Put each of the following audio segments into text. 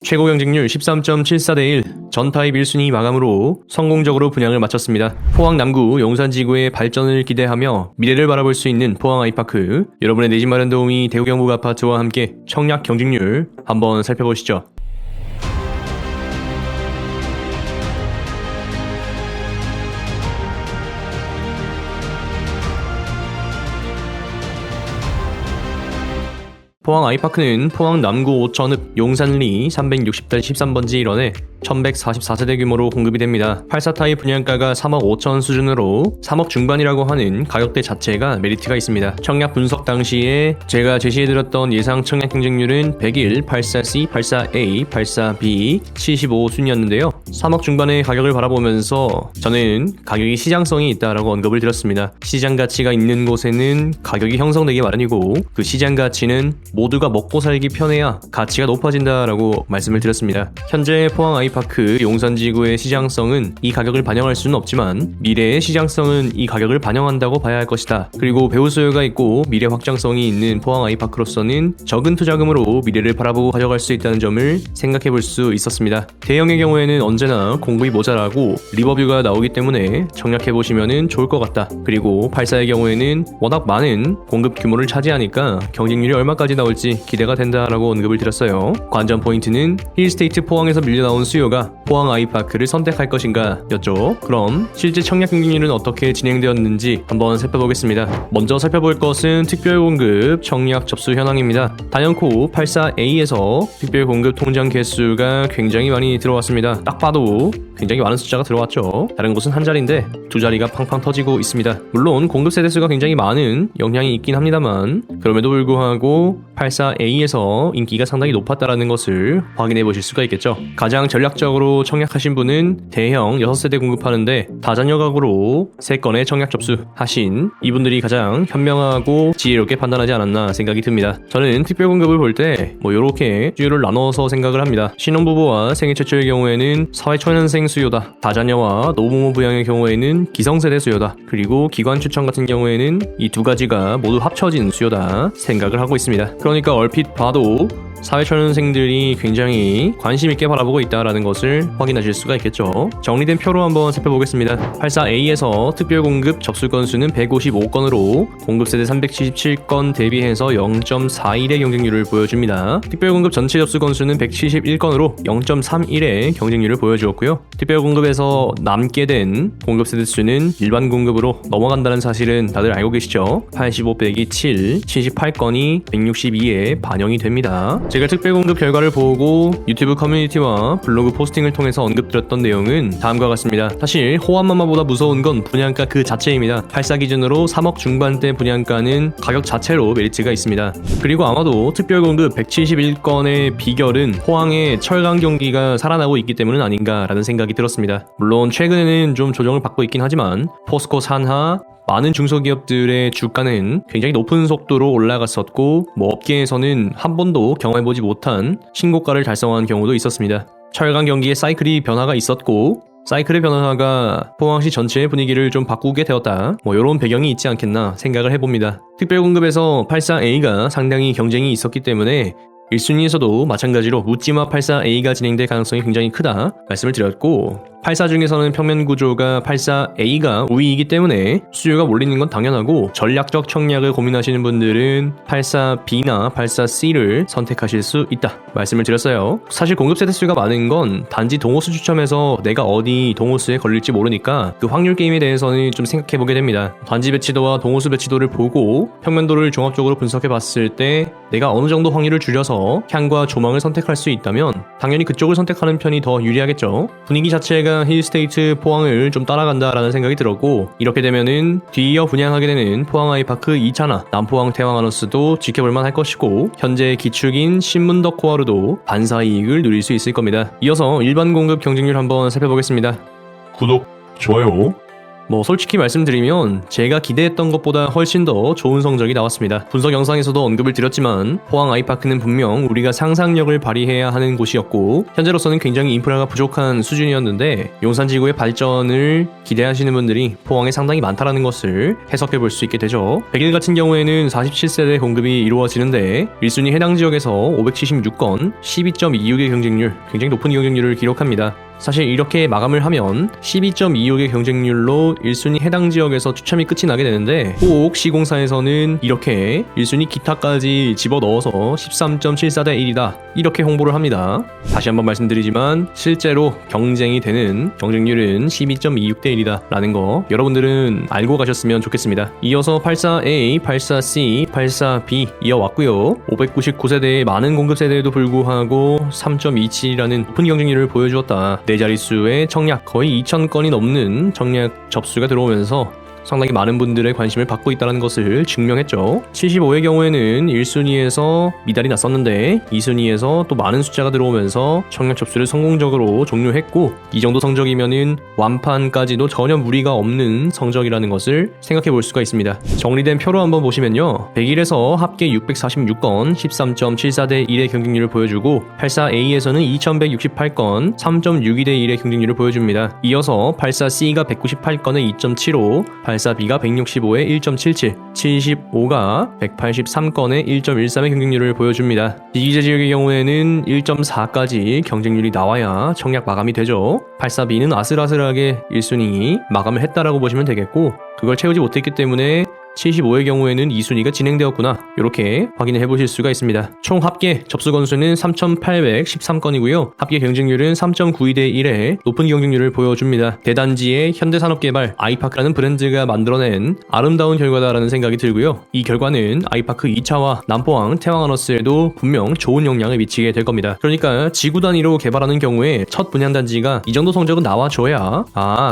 최고 경쟁률 13.74대 1, 전타입 1순위 마감으로 성공적으로 분양을 마쳤습니다. 포항 남구 용산지구의 발전을 기대하며 미래를 바라볼 수 있는 포항 아이파크, 여러분의 내 집 마련 도우미 대우경북 아파트와 함께 청약 경쟁률 한번 살펴보시죠. 포항 아이파크는 포항 남구 오천읍 용산리 360-13번지 1원에 1144세대 규모로 공급이 됩니다. 84타입 분양가가 3억 5천 수준으로 3억 중반이라고 하는 가격대 자체가 메리트가 있습니다. 청약 분석 당시에 제가 제시해드렸던 예상 청약 경쟁률은 101, 84C, 84A, 84B, 75순이었는데요. 3억 중반의 가격을 바라보면서 저는 가격이 시장성이 있다라고 언급을 드렸습니다. 시장 가치가 있는 곳에는 가격이 형성되기 마련이고 그 시장 가치는 모두가 먹고 살기 편해야 가치가 높아진다라고 말씀을 드렸습니다. 현재 포항 아이파크 용산지구의 시장성은 이 가격을 반영할 수는 없지만 미래의 시장성은 이 가격을 반영한다고 봐야 할 것이다. 그리고 배후 수요가 있고 미래 확장성이 있는 포항 아이파크로서는 적은 투자금으로 미래를 바라보고 가져갈 수 있다는 점을 생각해 볼 수 있었습니다. 대형의 경우에는 언제나 공급이 모자라고 리버뷰가 나오기 때문에 청약해 보시면 좋을 것 같다. 그리고 84의 경우에는 워낙 많은 공급 규모를 차지하니까 경쟁률이 얼마까지 나올지 기대가 된다라고 언급을 드렸어요. 관전 포인트는 힐스테이트 포항에서 밀려나온 수요가 포항 아이파크를 선택할 것인가 였죠. 그럼 실제 청약 경쟁률은 어떻게 진행되었는지 한번 살펴보겠습니다. 먼저 살펴볼 것은 특별 공급 청약 접수 현황입니다. 단연코 84A에서 특별 공급 통장 개수가 굉장히 많이 들어왔습니다. 딱 봐도 굉장히 많은 숫자가 들어왔죠. 다른 곳은 한 자리인데 두 자리가 팡팡 터지고 있습니다. 물론 공급 세대수가 굉장히 많은 영향이 있긴 합니다만 그럼에도 불구하고 84A에서 인기가 상당히 높았다는 것을 확인해 보실 수가 있겠죠. 가장 전략적으로 청약하신 분은 대형 6세대 공급하는데 다자녀 가구로 3건의 청약 접수하신 이분들이 가장 현명하고 지혜롭게 판단하지 않았나 생각이 듭니다. 저는 특별 공급을 볼 때 이렇게 수요를 나눠서 생각을 합니다. 신혼부부와 생애 최초의 경우에는 사회 초년생 수요다. 다자녀와 노부모 부양의 경우에는 기성세대 수요다. 그리고 기관 추천 같은 경우에는 이 두 가지가 모두 합쳐진 수요다 생각을 하고 있습니다. 그러니까 얼핏 봐도 사회초년생들이 굉장히 관심 있게 바라보고 있다는 것을 확인하실 수가 있겠죠. 정리된 표로 한번 살펴보겠습니다. 84A에서 특별공급 접수 건수는 155건으로 공급세대 377건 대비해서 0.41의 경쟁률을 보여줍니다. 특별공급 전체 접수 건수는 171건으로 0.31의 경쟁률을 보여주었고요. 특별공급에서 남게 된 공급세대 수는 일반 공급으로 넘어간다는 사실은 다들 알고 계시죠? 85 빼기 7, 78건이 162에 반영이 됩니다. 제가 특별공급 결과를 보고 유튜브 커뮤니티와 블로그 포스팅을 통해서 언급드렸던 내용은 다음과 같습니다. 사실 호환마마보다 무서운 건 분양가 그 자체입니다. 84 기준으로 3억 중반대 분양가는 가격 자체로 메리트가 있습니다. 그리고 아마도 특별공급 171건의 비결은 포항의 철강 경기가 살아나고 있기 때문은 아닌가라는 생각이 들었습니다. 물론 최근에는 좀 조정을 받고 있긴 하지만 포스코 산하 많은 중소기업들의 주가는 굉장히 높은 속도로 올라갔었고 업계에서는 한 번도 경험해보지 못한 신고가를 달성한 경우도 있었습니다. 철강 경기의 사이클이 변화가 있었고 사이클의 변화가 포항시 전체의 분위기를 좀 바꾸게 되었다. 이런 배경이 있지 않겠나 생각을 해봅니다. 특별공급에서 84A가 상당히 경쟁이 있었기 때문에 1순위에서도 마찬가지로 묻지마 84A가 진행될 가능성이 굉장히 크다 말씀을 드렸고 84 중에서는 평면 구조가 84A가 우위이기 때문에 수요가 몰리는 건 당연하고 전략적 청약을 고민하시는 분들은 84B나 84C를 선택하실 수 있다 말씀을 드렸어요. 사실 공급 세대수가 많은 건 단지 동호수 추첨에서 내가 어디 동호수에 걸릴지 모르니까 그 확률 게임에 대해서는 좀 생각해보게 됩니다. 단지 배치도와 동호수 배치도를 보고 평면도를 종합적으로 분석해 봤을 때 내가 어느 정도 확률을 줄여서 향과 조망을 선택할 수 있다면 당연히 그쪽을 선택하는 편이 더 유리하겠죠. 분위기 자체가 힐스테이트 포항을 좀 따라간다라는 생각이 들었고 이렇게 되면은 뒤이어 분양하게 되는 포항 아이파크 2차나 남포항 태왕아너스도 지켜볼만 할 것이고 현재 기축인 신문덕 코하루도 반사이익을 누릴 수 있을 겁니다. 이어서 일반 공급 경쟁률 한번 살펴보겠습니다. 구독, 좋아요 솔직히 말씀드리면 제가 기대했던 것보다 훨씬 더 좋은 성적이 나왔습니다. 분석 영상에서도 언급을 드렸지만 포항 아이파크는 분명 우리가 상상력을 발휘해야 하는 곳이었고 현재로서는 굉장히 인프라가 부족한 수준이었는데 용산지구의 발전을 기대하시는 분들이 포항에 상당히 많다라는 것을 해석해 볼 수 있게 되죠. 100일 같은 경우에는 47세대 공급이 이루어지는데 1순위 해당 지역에서 576건 12.26의 경쟁률, 굉장히 높은 경쟁률을 기록합니다. 사실 이렇게 마감을 하면 12.26의 경쟁률로 1순위 해당 지역에서 추첨이 끝이 나게 되는데 꼭 시공사에서는 이렇게 1순위 기타까지 집어넣어서 13.74대 1이다 이렇게 홍보를 합니다. 다시 한번 말씀드리지만 실제로 경쟁이 되는 경쟁률은 12.26대 1이다 라는 거 여러분들은 알고 가셨으면 좋겠습니다. 이어서 84A, 84C, 84B 이어왔고요. 599세대의 많은 공급 세대에도 불구하고 3.27이라는 높은 경쟁률을 보여주었다. 네 자릿수의 청약 거의 2,000건이 넘는 청약 접수가 들어오면서 상당히 많은 분들의 관심을 받고 있다는 것을 증명했죠. 75의 경우에는 1순위에서 미달이 났었는데 2순위에서 또 많은 숫자가 들어오면서 청약 접수를 성공적으로 종료했고 이 정도 성적이면은 완판까지도 전혀 무리가 없는 성적이라는 것을 생각해 볼 수가 있습니다. 정리된 표로 한번 보시면요. 100일에서 합계 646건 13.74대 1의 경쟁률을 보여주고 84A에서는 2168건 3.62대 1의 경쟁률을 보여줍니다. 이어서 84C가 198건의 2.75, 84B가 165의 1.77, 75가 183건의 1.13의 경쟁률을 보여줍니다. 비기재 지역의 경우에는 1.4까지 경쟁률이 나와야 청약 마감이 되죠. 84B는 아슬아슬하게 1순위 마감을 했다라고 보시면 되겠고 그걸 채우지 못했기 때문에 75의 경우에는 2순위가 진행되었구나 이렇게 확인을 해보실 수가 있습니다. 총 합계 접수 건수는 3,813건이고요. 합계 경쟁률은 3.92대 1의 높은 경쟁률을 보여줍니다. 대단지의 현대산업개발 아이파크라는 브랜드가 만들어낸 아름다운 결과다라는 생각이 들고요. 이 결과는 아이파크 2차와 남포항, 태왕하너스에도 분명 좋은 영향을 미치게 될 겁니다. 그러니까 지구 단위로 개발하는 경우에 첫 분양단지가 이 정도 성적은 나와줘야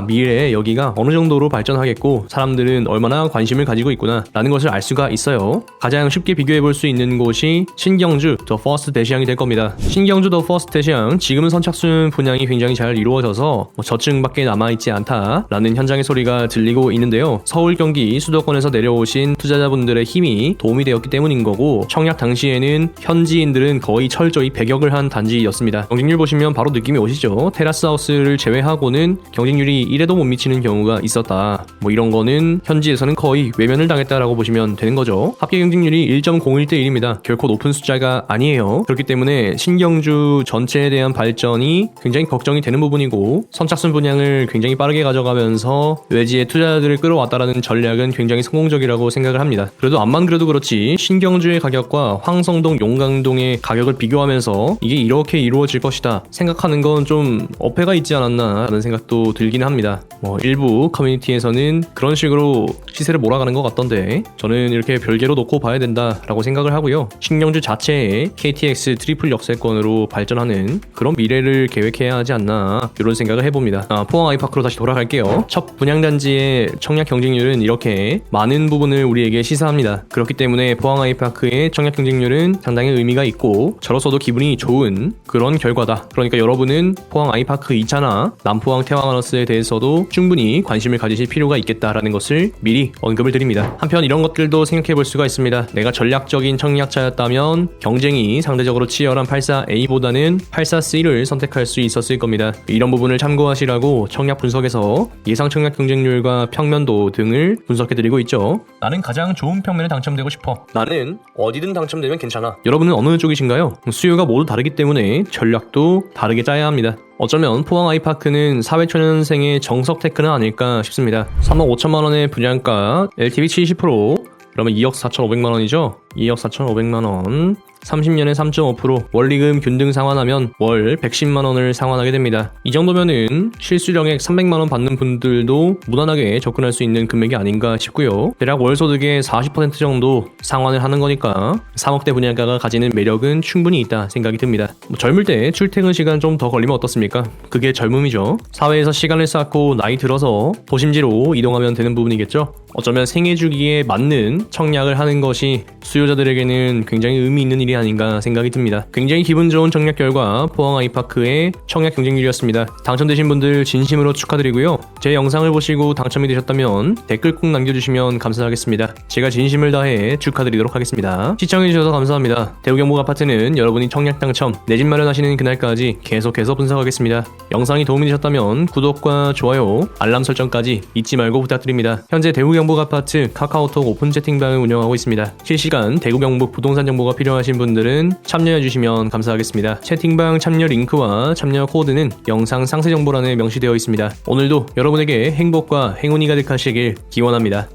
미래에 여기가 어느 정도로 발전하겠고 사람들은 얼마나 관심을 가지고 있구나 라는 것을 알 수가 있어요. 가장 쉽게 비교해 볼 수 있는 곳이 신경주 더 퍼스트 대시양이 될 겁니다. 신경주 더 퍼스트 대시양 지금은 선착순 분양이 굉장히 잘 이루어져서 저층밖에 남아있지 않다 라는 현장의 소리가 들리고 있는데요. 서울 경기 수도권에서 내려오신 투자자분들의 힘이 도움이 되었기 때문인 거고 청약 당시에는 현지인들은 거의 철저히 배격을 한 단지였습니다. 경쟁률 보시면 바로 느낌이 오시죠. 테라스 하우스를 제외하고는 경쟁률이 1에도 못 미치는 경우가 있었다. 이런 거는 현지에서는 거의 외면을 당했다라고 보시면 되는 거죠. 합계 경쟁률이 1.01대 1입니다. 결코 높은 숫자가 아니에요. 그렇기 때문에 신경주 전체에 대한 발전이 굉장히 걱정이 되는 부분이고 선착순 분양을 굉장히 빠르게 가져가면서 외지의 투자자들을 끌어왔다라는 전략은 굉장히 성공적이라고 생각을 합니다. 그래도 암만 그래도 그렇지 신경주의 가격과 황성동, 용강동의 가격을 비교하면서 이게 이렇게 이루어질 것이다 생각하는 건 좀 어폐가 있지 않았나 라는 생각도 들긴 합니다. 일부 커뮤니티에서는 그런 식으로 시세를 몰아가는 것 같던데 저는 이렇게 별개로 놓고 봐야 된다라고 생각을 하고요. 신경주 자체에 KTX 트리플 역세권으로 발전하는 그런 미래를 계획해야 하지 않나 이런 생각을 해봅니다. 포항 아이파크로 다시 돌아갈게요. 첫 분양단지의 청약 경쟁률은 이렇게 많은 부분을 우리에게 시사합니다. 그렇기 때문에 포항 아이파크의 청약 경쟁률은 상당히 의미가 있고 저로서도 기분이 좋은 그런 결과다. 그러니까 여러분은 포항 아이파크 2차나 남포항 태왕하너스에 대해서도 충분히 관심을 가지실 필요가 있겠다라는 것을 미리 언급을 드립니다. 한편 이런 것들도 생각해 볼 수가 있습니다. 내가 전략적인 청약자였다면 경쟁이 상대적으로 치열한 84A보다는 84C를 선택할 수 있었을 겁니다. 이런 부분을 참고하시라고 청약 분석에서 예상 청약 경쟁률과 평면도 등을 분석해 드리고 있죠. 나는 가장 좋은 평면에 당첨되고 싶어. 나는 어디든 당첨되면 괜찮아. 여러분은 어느 쪽이신가요? 수요가 모두 다르기 때문에 전략도 다르게 짜야 합니다. 어쩌면 포항 아이파크는 사회초년생의 정석 테크는 아닐까 싶습니다. 3억 5천만 원의 분양가, LTV 70%, 그러면 2억 4,500만 원이죠? 2억 4,500만 원. 30년에 3.5% 원리금 균등 상환하면 월 110만 원을 상환하게 됩니다. 이 정도면은 실수령액 300만 원 받는 분들도 무난하게 접근할 수 있는 금액이 아닌가 싶고요. 대략 월 소득의 40% 정도 상환을 하는 거니까 3억대 분양가가 가지는 매력은 충분히 있다 생각이 듭니다. 젊을 때 출퇴근 시간 좀 더 걸리면 어떻습니까? 그게 젊음이죠. 사회에서 시간을 쌓고 나이 들어서 도심지로 이동하면 되는 부분이겠죠. 어쩌면 생애 주기에 맞는 청약을 하는 것이 수요자들에게는 굉장히 의미 있는 일이 일이 아닌가 생각이 듭니다. 굉장히 기분 좋은 청약 결과 포항 아이파크의 청약 경쟁률이었습니다. 당첨되신 분들 진심으로 축하드리고요. 제 영상을 보시고 당첨이 되셨다면 댓글 꼭 남겨주시면 감사하겠습니다. 제가 진심을 다해 축하드리도록 하겠습니다. 시청해주셔서 감사합니다. 대우경북 아파트는 여러분이 청약 당첨, 내 집 마련하시는 그날까지 계속해서 분석하겠습니다. 영상이 도움이 되셨다면 구독과 좋아요, 알람 설정까지 잊지 말고 부탁드립니다. 현재 대우경북 아파트 카카오톡 오픈 채팅방을 운영하고 있습니다. 실시간 대구경북 부동산 정보가 필요하신 분들은 참여해주시면 감사하겠습니다. 채팅방 참여 링크와 참여 코드는 영상 상세 정보란에 명시되어 있습니다. 오늘도 여러분에게 행복과 행운이 가득하시길 기원합니다.